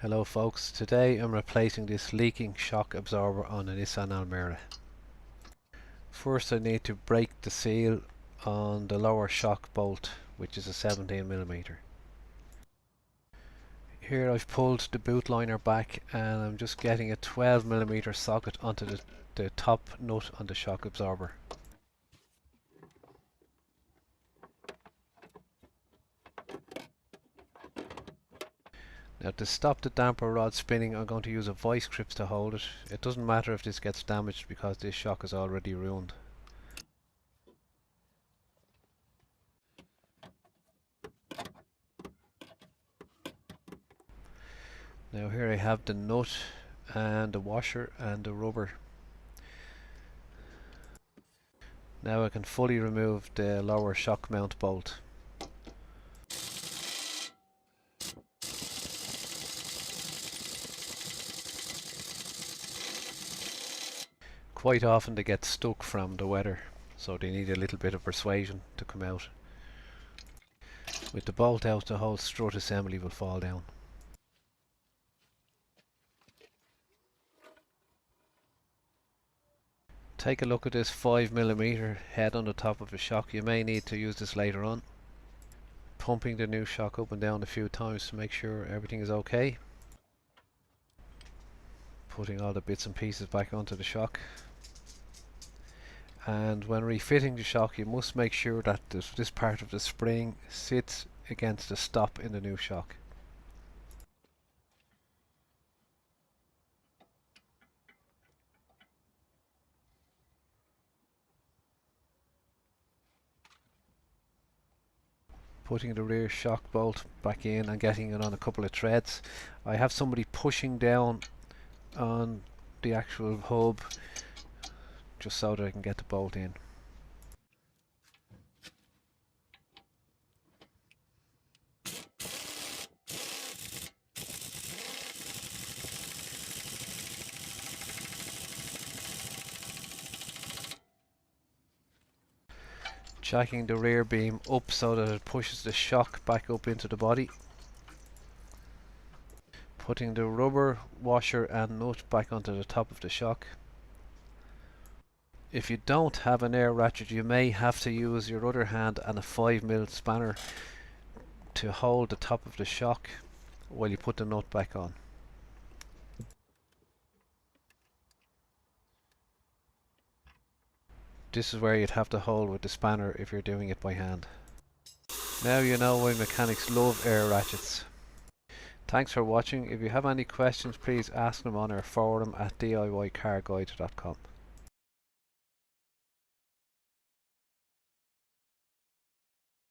Hello folks, today I'm replacing this leaking shock absorber on a Nissan Almera. First I need to break the seal on the lower shock bolt, which is a 17mm. Here I've pulled the boot liner back and I'm just getting a 12mm socket onto the top nut on the shock absorber. Now to stop the damper rod spinning, I'm going to use a vice grip to hold it. It doesn't matter if this gets damaged because this shock is already ruined. Now here I have the nut and the washer and the rubber. Now I can fully remove the lower shock mount bolt. Quite often they get stuck from the weather, so they need a little bit of persuasion to come out. With the bolt out, the whole strut assembly will fall down. Take a look at this 5mm head on the top of the shock. You may need to use this later on. Pumping the new shock up and down a few times to make sure everything is okay. Putting all the bits and pieces back onto the shock. And when refitting the shock, you must make sure that this part of the spring sits against the stop in the new shock. Putting the rear shock bolt back in and getting it on a couple of threads. I have somebody pushing down on the actual hub just so that I can get the bolt in. Jacking the rear beam up so that it pushes the shock back up into the body. Putting the rubber washer and nut back onto the top of the shock. If you don't have an air ratchet, you may have to use your other hand and a 5mm spanner to hold the top of the shock while you put the nut back on. This is where you'd have to hold with the spanner if you're doing it by hand. Now you know why mechanics love air ratchets. Thanks for watching. If you have any questions, please ask them on our forum at DIYcarguide.com.